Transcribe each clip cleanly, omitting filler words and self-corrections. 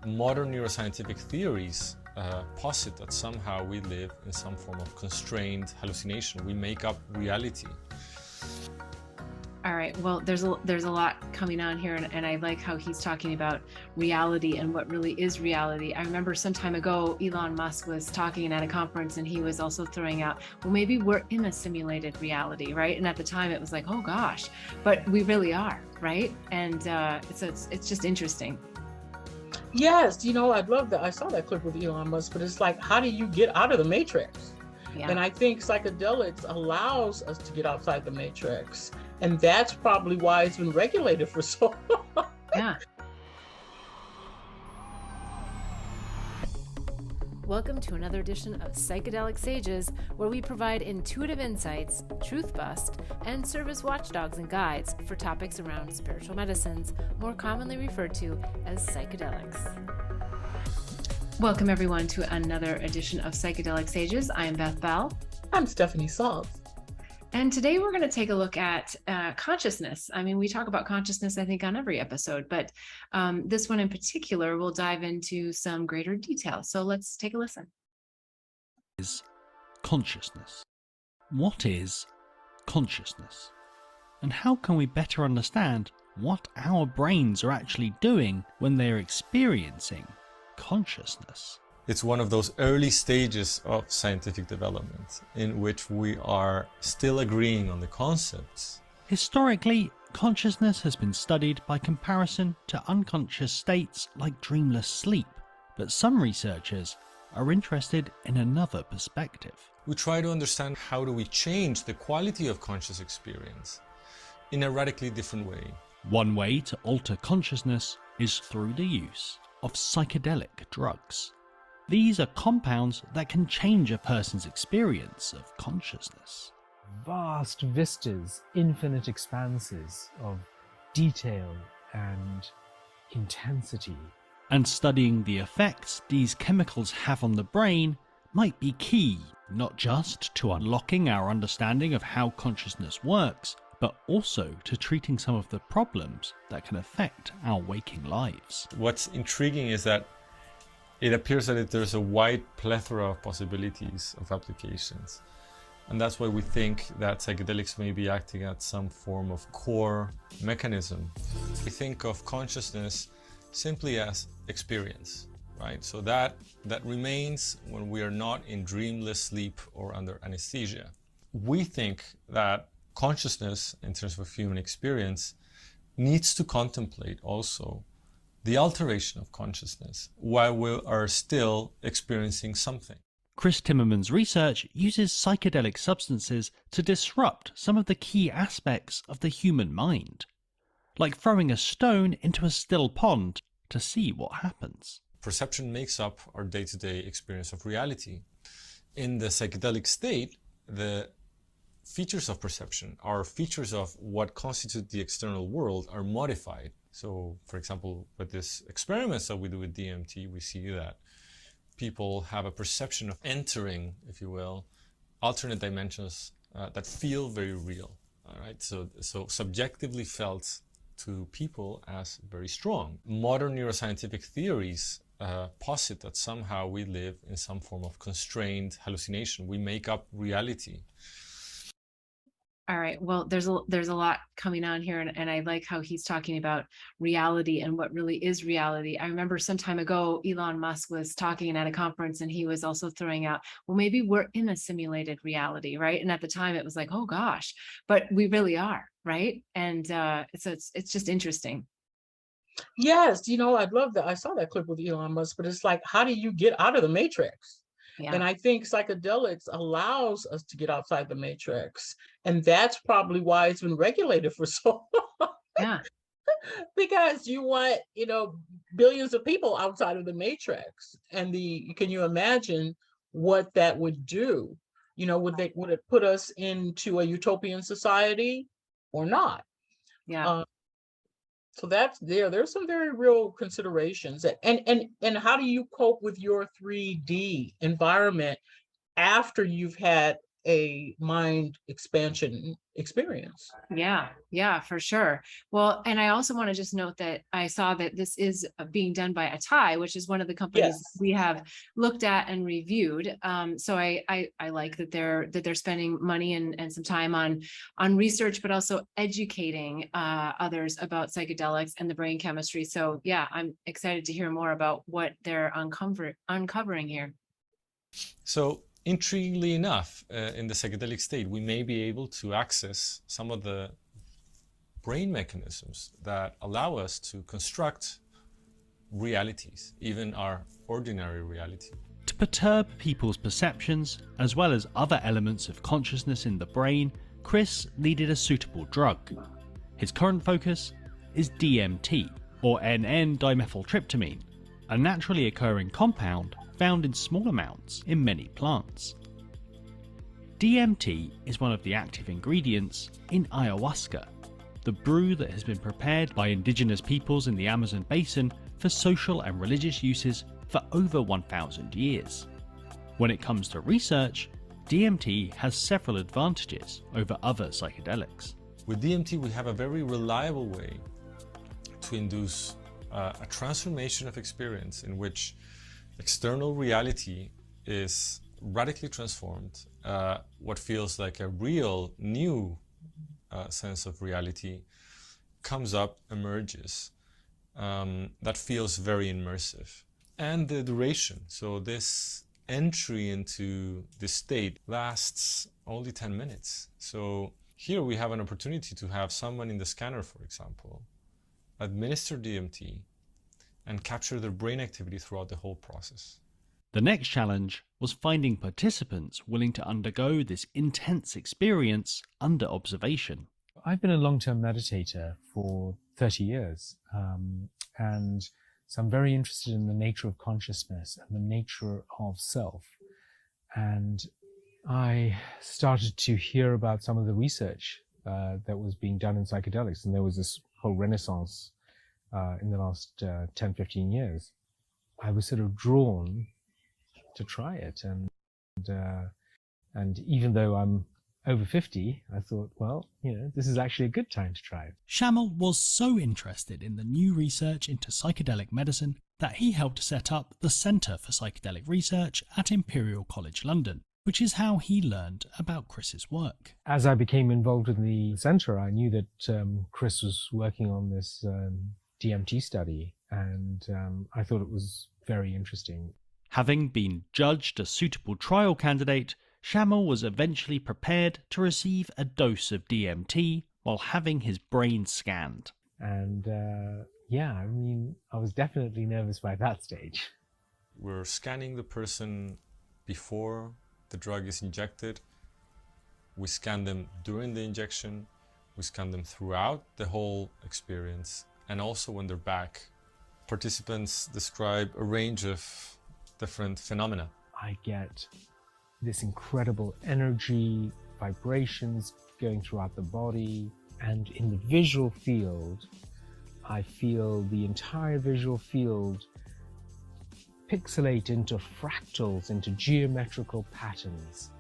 Modern neuroscientific theories posit that somehow we live in some form of constrained hallucination. We make up reality. All right, well, there's a lot coming on here, and I like how he's talking about reality and what really is reality. I remember some time ago, Elon Musk was talking at a conference, and he was also throwing out, well, maybe we're in a simulated reality, right? And at the time, it was like, oh gosh, but we really are, right? And it's just interesting. Yes, I'd love that. I saw that clip with Elon Musk, but it's like, how do you get out of the matrix? Yeah. And I think psychedelics allows us to get outside the matrix. And that's probably why it's been regulated for so long. Yeah. Welcome to another edition of Psychedelic Sages, where we provide intuitive insights, truth bust, and service watchdogs and guides for topics around spiritual medicines, more commonly referred to as psychedelics. Welcome, everyone, to another edition of Psychedelic Sages. I am Beth Bell. I'm Stephanie Salz. And today we're going to take a look at consciousness. I mean, we talk about consciousness, I think, on every episode, but this one in particular, we'll dive into some greater detail. So let's take a listen. Is consciousness. What is consciousness? And how can we better understand what our brains are actually doing when they're experiencing consciousness? It's one of those early stages of scientific development in which we are still agreeing on the concepts. Historically, consciousness has been studied by comparison to unconscious states like dreamless sleep, but some researchers are interested in another perspective. We try to understand how do we change the quality of conscious experience in a radically different way. One way to alter consciousness is through the use of psychedelic drugs. These are compounds that can change a person's experience of consciousness. Vast vistas, infinite expanses of detail and intensity. And studying the effects these chemicals have on the brain might be key, not just to unlocking our understanding of how consciousness works, but also to treating some of the problems that can affect our waking lives. What's intriguing is that it appears that there's a wide plethora of possibilities of applications. And that's why we think that psychedelics may be acting at some form of core mechanism. We think of consciousness simply as experience, right? So that remains when we are not in dreamless sleep or under anesthesia. We think that consciousness, in terms of human experience, needs to contemplate also the alteration of consciousness while we are still experiencing something. Chris Timmerman's research uses psychedelic substances to disrupt some of the key aspects of the human mind, like throwing a stone into a still pond to see what happens. Perception makes up our day-to-day experience of reality. In the psychedelic state, the features of perception, our features of what constitutes the external world, are modified. So, for example, with this experiments that we do with DMT, we see that people have a perception of entering, if you will, alternate dimensions that feel very real. All right, so subjectively felt to people as very strong. Modern neuroscientific theories posit that somehow we live in some form of constrained hallucination. We make up reality. All right, well, there's a lot coming on here, and I like how he's talking about reality and what really is reality. I remember some time ago, Elon Musk was talking at a conference, and he was also throwing out, well, maybe we're in a simulated reality, right? And at the time, it was like, oh gosh, but we really are, right? And it's just interesting. Yes, I'd love that. I saw that clip with Elon Musk, but it's like, how do you get out of the matrix? Yeah. And I think psychedelics allows us to get outside the matrix. And that's probably why it's been regulated for so long. Yeah. Because you want, billions of people outside of the matrix. And can you imagine what that would do? Would it put us into a utopian society or not? Yeah. So there's some very real considerations. And how do you cope with your 3D environment after you've had a mind expansion experience. Yeah, for sure. Well, and I also want to just note that I saw that this is being done by Atai, which is one of the companies Yes. we have looked at and reviewed. So I like that they're spending money and some time on research, but also educating others about psychedelics and the brain chemistry. So yeah, I'm excited to hear more about what they're uncovering here. So, intriguingly enough, in the psychedelic state, we may be able to access some of the brain mechanisms that allow us to construct realities, even our ordinary reality. To perturb people's perceptions, as well as other elements of consciousness in the brain, Chris needed a suitable drug. His current focus is DMT, or N,N-dimethyltryptamine, a naturally occurring compound found in small amounts in many plants. DMT is one of the active ingredients in ayahuasca, the brew that has been prepared by indigenous peoples in the Amazon basin for social and religious uses for over 1,000 years. When it comes to research, DMT has several advantages over other psychedelics. With DMT, we have a very reliable way to induce a transformation of experience in which external reality is radically transformed. What feels like a real new sense of reality comes up, emerges, that feels very immersive. And the duration, so this entry into this state lasts only 10 minutes. So here we have an opportunity to have someone in the scanner, for example, administer DMT and capture their brain activity throughout the whole process. The next challenge was finding participants willing to undergo this intense experience under observation. I've been a long-term meditator for 30 years, and so I'm very interested in the nature of consciousness and the nature of self. And I started to hear about some of the research that was being done in psychedelics, and there was this whole renaissance in the last 10, 15 years. I was sort of drawn to try it, and even though I'm over 50, I thought, well, this is actually a good time to try it. Shamal was so interested in the new research into psychedelic medicine that he helped set up the Centre for Psychedelic Research at Imperial College London, which is how he learned about Chris's work. As I became involved in the centre, I knew that Chris was working on this DMT study, and I thought it was very interesting. Having been judged a suitable trial candidate, Shamal was eventually prepared to receive a dose of DMT while having his brain scanned. And I was definitely nervous by that stage. We're scanning the person before the drug is injected. We scan them during the injection. We scan them throughout the whole experience. And also when they're back, participants describe a range of different phenomena. I get this incredible energy, vibrations going throughout the body, and in the visual field, I feel the entire visual field pixelate into fractals, into geometrical patterns.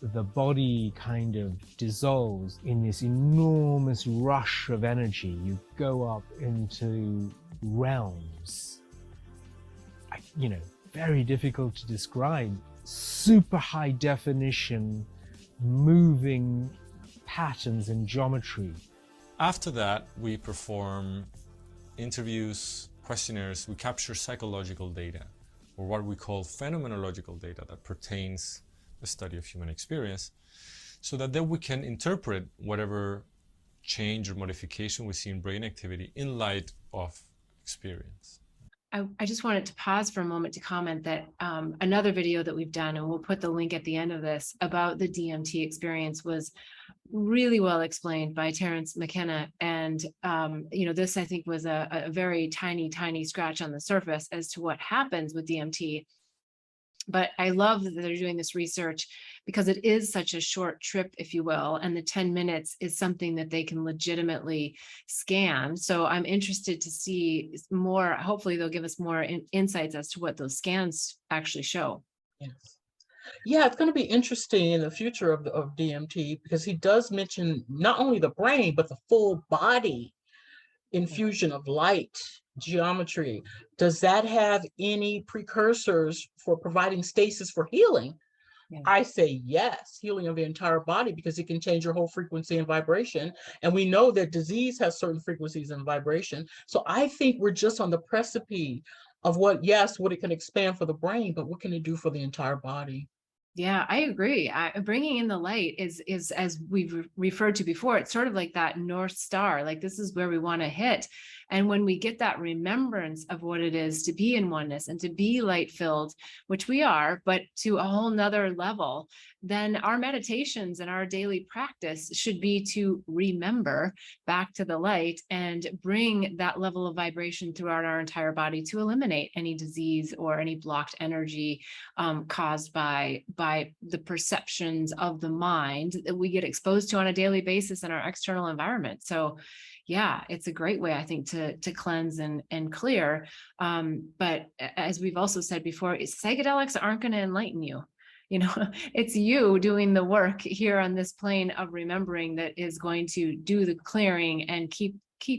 The body kind of dissolves in this enormous rush of energy. You go up into realms, very difficult to describe. Super high definition, moving patterns and geometry. After that, we perform interviews, questionnaires. We capture psychological data, or what we call phenomenological data that pertains to the study of human experience, so that then we can interpret whatever change or modification we see in brain activity in light of experience. I just wanted to pause for a moment to comment that another video that we've done, and we'll put the link at the end of this, about the DMT experience was really well explained by Terence McKenna. And, this I think was a very tiny scratch on the surface as to what happens with DMT. But I love that they're doing this research because it is such a short trip, if you will, and the 10 minutes is something that they can legitimately scan. So I'm interested to see more. Hopefully they'll give us more insights as to what those scans actually show. Yes. Yeah, it's going to be interesting in the future of DMT, because he does mention not only the brain, but the full body infusion of light, geometry. Does that have any precursors for providing stasis for healing? Yeah. I say yes, healing of the entire body, because it can change your whole frequency and vibration. And we know that disease has certain frequencies and vibration. So I think we're just on the precipice of what it can expand for the brain, but what can it do for the entire body? Yeah, I agree. Bringing in the light is as we've referred to before, it's sort of like that North Star, like this is where we want to hit. And when we get that remembrance of what it is to be in oneness and to be light filled, which we are, but to a whole nother level, then our meditations and our daily practice should be to remember back to the light and bring that level of vibration throughout our entire body to eliminate any disease or any blocked energy caused by the perceptions of the mind that we get exposed to on a daily basis in our external environment. So yeah, it's a great way, I think, to cleanse and clear. But as we've also said before, psychedelics aren't going to enlighten you. You know, it's you doing the work here on this plane of remembering that is going to do the clearing and keep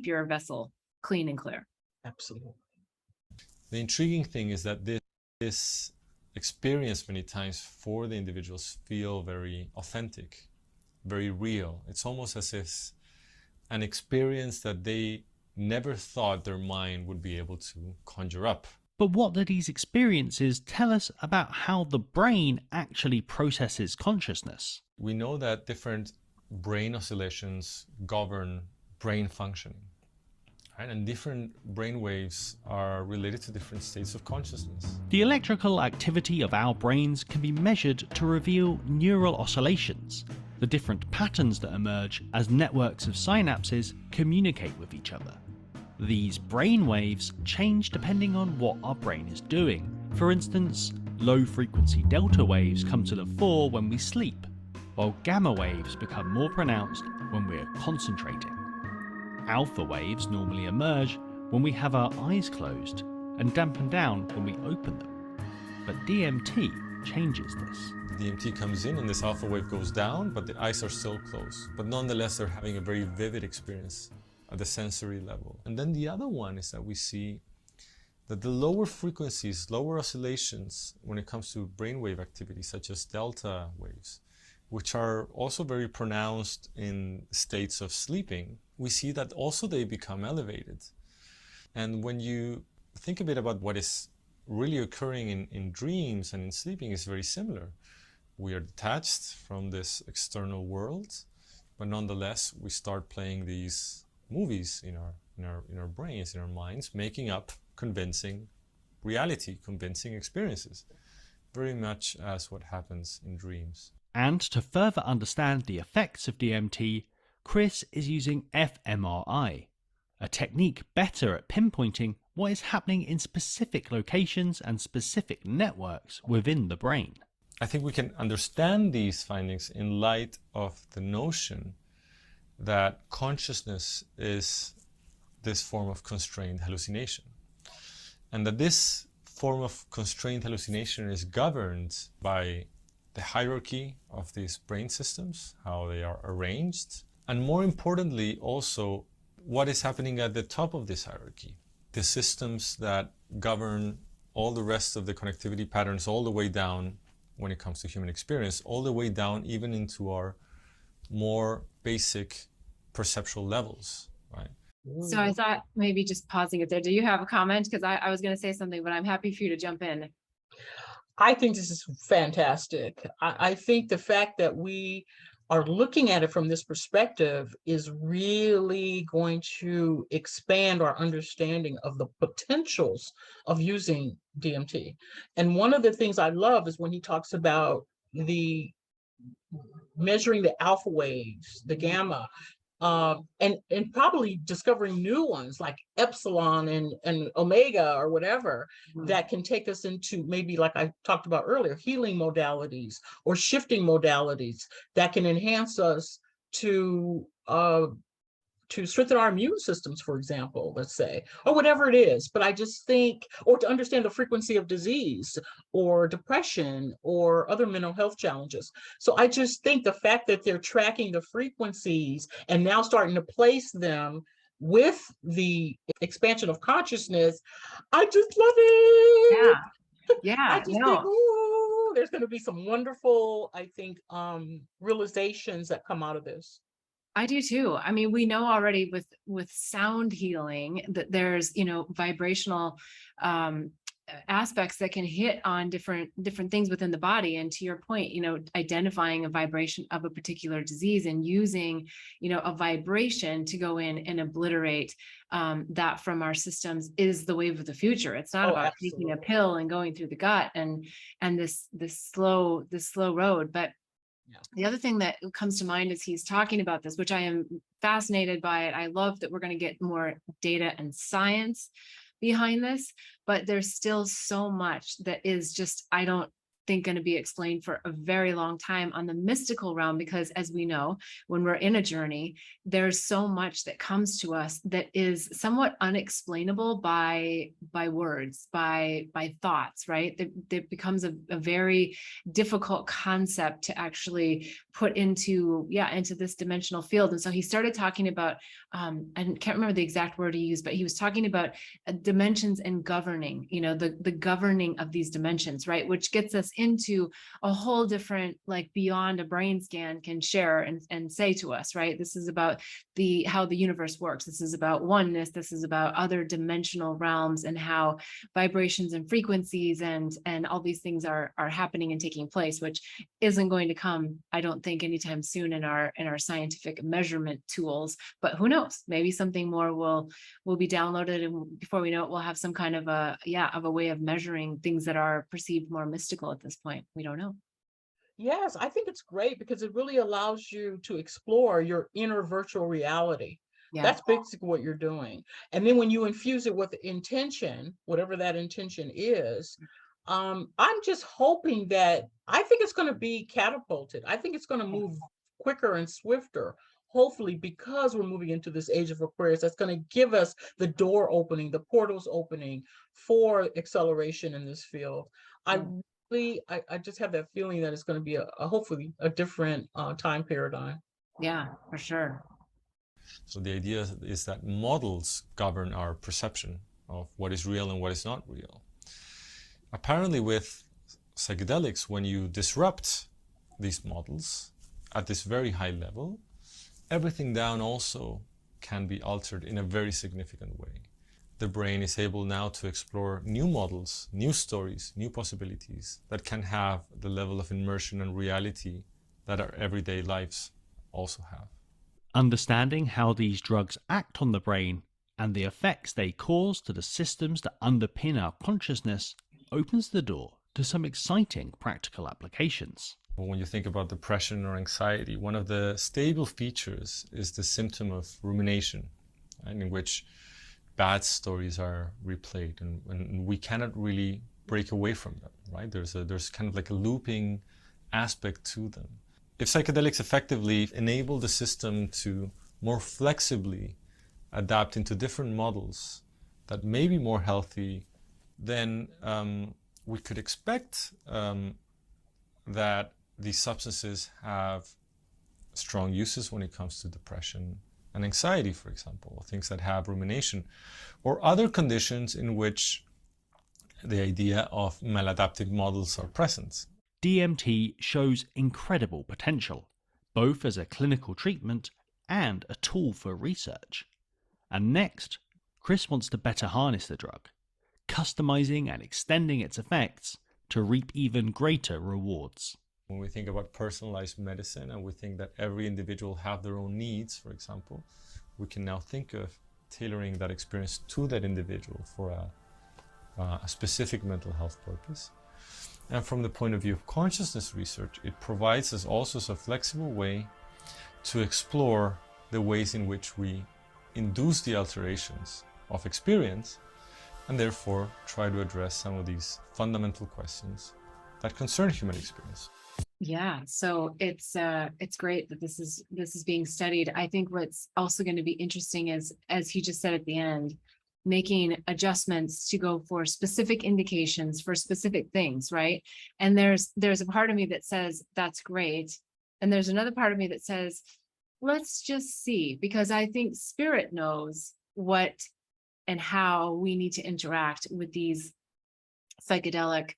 your vessel clean and clear. Absolutely. The intriguing thing is that this experience many times for the individuals feel very authentic, very real. It's almost as if an experience that they never thought their mind would be able to conjure up. But what do these experiences tell us about how the brain actually processes consciousness? We know that different brain oscillations govern brain functioning, right? And different brain waves are related to different states of consciousness. The electrical activity of our brains can be measured to reveal neural oscillations, the different patterns that emerge as networks of synapses communicate with each other. These brain waves change depending on what our brain is doing. For instance, low-frequency delta waves come to the fore when we sleep, while gamma waves become more pronounced when we're concentrating. Alpha waves normally emerge when we have our eyes closed and dampen down when we open them. But DMT changes this. DMT comes in and this alpha wave goes down, but the eyes are still closed. But nonetheless, they're having a very vivid experience at the sensory level. And then the other one is that we see that the lower frequencies, lower oscillations when it comes to brainwave activity, such as delta waves, which are also very pronounced in states of sleeping, we see that also they become elevated. And when you think a bit about what is really occurring in dreams and in sleeping, is very similar. We are detached from this external world, but nonetheless, we start playing these movies in our brains, in our minds, making up convincing reality, convincing experiences, very much as what happens in dreams. And to further understand the effects of DMT, Chris is using fMRI, a technique better at pinpointing what is happening in specific locations and specific networks within the brain. I think we can understand these findings in light of the notion that consciousness is this form of constrained hallucination, and that this form of constrained hallucination is governed by the hierarchy of these brain systems, how they are arranged, and more importantly also what is happening at the top of this hierarchy, the systems that govern all the rest of the connectivity patterns all the way down when it comes to human experience, all the way down even into our more basic perceptual levels, right? So I thought maybe just pausing it there. Do you have a comment? Because I was going to say something, but I'm happy for you to jump in. I think this is fantastic. I think the fact that we are looking at it from this perspective is really going to expand our understanding of the potentials of using DMT. And one of the things I love is when he talks about the measuring the alpha waves, the gamma, and probably discovering new ones like epsilon and omega or whatever that can take us into maybe, like I talked about earlier, healing modalities or shifting modalities that can enhance us to to strengthen our immune systems, for example, let's say, or whatever it is. But I just think, or to understand the frequency of disease or depression or other mental health challenges. So I just think the fact that they're tracking the frequencies and now starting to place them with the expansion of consciousness, I just love it. I just think, ooh, there's going to be some wonderful, I think, realizations that come out of this. I do too. I mean, we know already with sound healing that there's, vibrational aspects that can hit on different things within the body. And to your point, identifying a vibration of a particular disease and using, a vibration to go in and obliterate that from our systems is the wave of the future. It's not about taking a pill and going through the gut and this slow road. But the other thing that comes to mind as he's talking about this, which I am fascinated by it, I love that we're going to get more data and science behind this, but there's still so much that is just, I don't think, going to be explained for a very long time on the mystical realm, because as we know, when we're in a journey, there's so much that comes to us that is somewhat unexplainable by words, by thoughts, right? That becomes a very difficult concept to actually put into this dimensional field. And so he started talking about, I can't remember the exact word he used, but he was talking about dimensions and governing, the governing of these dimensions, right? Which gets us into a whole different, like beyond a brain scan can share and say to us, right? This is about how the universe works. This is about oneness. This is about other dimensional realms and how vibrations and frequencies and all these things are happening and taking place, which isn't going to come, I don't think, anytime soon in our scientific measurement tools. But who knows? Maybe something more will be downloaded, and before we know it, we'll have some kind of a way of measuring things that are perceived more mystical at this point. We don't know. Yes, I think it's great because it really allows you to explore your inner virtual reality. Yeah. That's basically what you're doing. And then when you infuse it with intention, whatever that intention is, I'm just hoping that, I think it's going to be catapulted. I think it's going to move quicker and swifter, hopefully, because we're moving into this age of Aquarius. That's going to give us the door opening, the portals opening for acceleration in this field. I just have that feeling that it's going to be hopefully a different time paradigm. Yeah, for sure. So the idea is that models govern our perception of what is real and what is not real. Apparently with psychedelics, when you disrupt these models at this very high level, everything down also can be altered in a very significant way. The brain is able now to explore new models, new stories, new possibilities that can have the level of immersion and reality that our everyday lives also have. Understanding how these drugs act on the brain and the effects they cause to the systems that underpin our consciousness opens the door to some exciting practical applications. When you think about depression or anxiety, one of the stable features is the symptom of rumination, and in which bad stories are replayed, and we cannot really break away from them, right? There's kind of like a looping aspect to them. If psychedelics effectively enable the system to more flexibly adapt into different models that may be more healthy, then we could expect that these substances have strong uses when it comes to depression and anxiety, for example, things that have rumination, or other conditions in which the idea of maladaptive models are present. DMT shows incredible potential, both as a clinical treatment and a tool for research. And next, Chris wants to better harness the drug, customizing and extending its effects to reap even greater rewards. When we think about personalized medicine and we think that every individual have their own needs, for example, we can now think of tailoring that experience to that individual for a specific mental health purpose. And from the point of view of consciousness research, it provides us also a flexible way to explore the ways in which we induce the alterations of experience and therefore try to address some of these fundamental questions that concern human experience. Yeah, so it's great that this is being studied. I think what's also going to be interesting is, as he just said at the end, making adjustments to go for specific indications for specific things, right? And there's a part of me that says that's great, and there's another part of me that says let's just see, because I think spirit knows what and how we need to interact with these psychedelic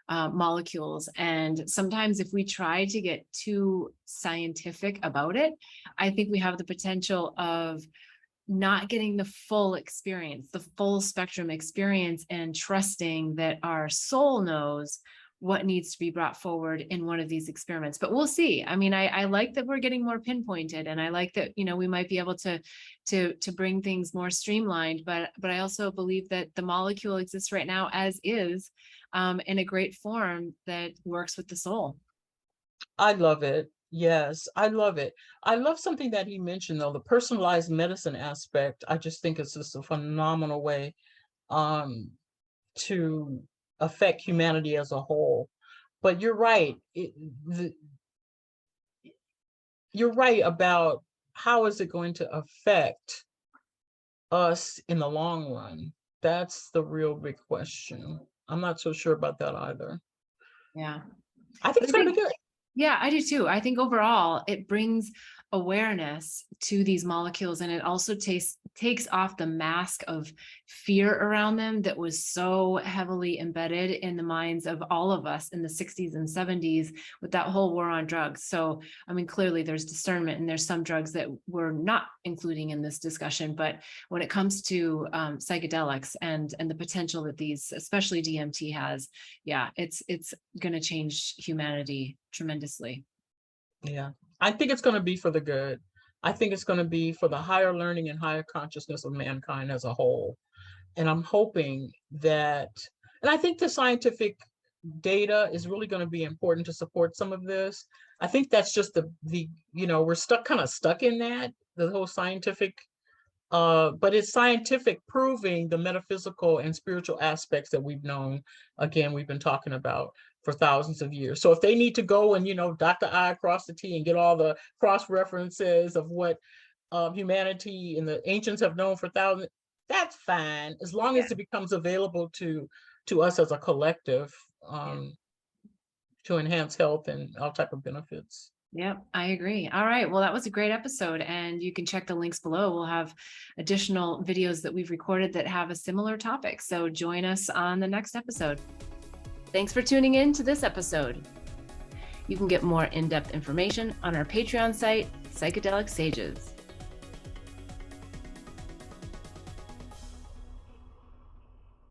molecules. And sometimes if we try to get too scientific about it, I think we have the potential of not getting the full experience, the full spectrum experience, and trusting that our soul knows what needs to be brought forward in one of these experiments. But we'll see. I mean, I like that we're getting more pinpointed, and I like that, you know, we might be able to bring things more streamlined, but I also believe that the molecule exists right now as is, in a great form that works with the soul. I love it. Yes, I love it. I love something that he mentioned, though, the personalized medicine aspect. I just think it's just a phenomenal way to affect humanity as a whole. But you're right. You're right about how is it going to affect us in the long run. That's the real big question. I'm not so sure about that either. Yeah. I think it's going to be good. Yeah, I do too. I think overall it brings awareness to these molecules, and it also takes off the mask of fear around them that was so heavily embedded in the minds of all of us in the 60s and 70s with that whole war on drugs. So, I mean, clearly there's discernment, and there's some drugs that we're not including in this discussion. But when it comes to psychedelics and the potential that these, especially DMT, has, yeah, it's going to change humanity tremendously. Yeah, I think it's going to be for the good. I think it's going to be for the higher learning and higher consciousness of mankind as a whole. And I'm hoping that, and I think the scientific data is really going to be important to support some of this. I think that's just the you know, we're kind of stuck in that, the whole scientific, but it's scientific proving the metaphysical and spiritual aspects that we've known, again, we've been talking about for thousands of years. So if they need to go and, you know, dot the I, cross the T, and get all the cross references of what humanity and the ancients have known for thousands, that's fine, as long as it becomes available to us as a collective, to enhance health and all type of benefits. Yep, I agree. All right. Well, that was a great episode, and you can check the links below. We'll have additional videos that we've recorded that have a similar topic. So join us on the next episode. Thanks for tuning in to this episode. You can get more in-depth information on our Patreon site, Psychedelic Sages.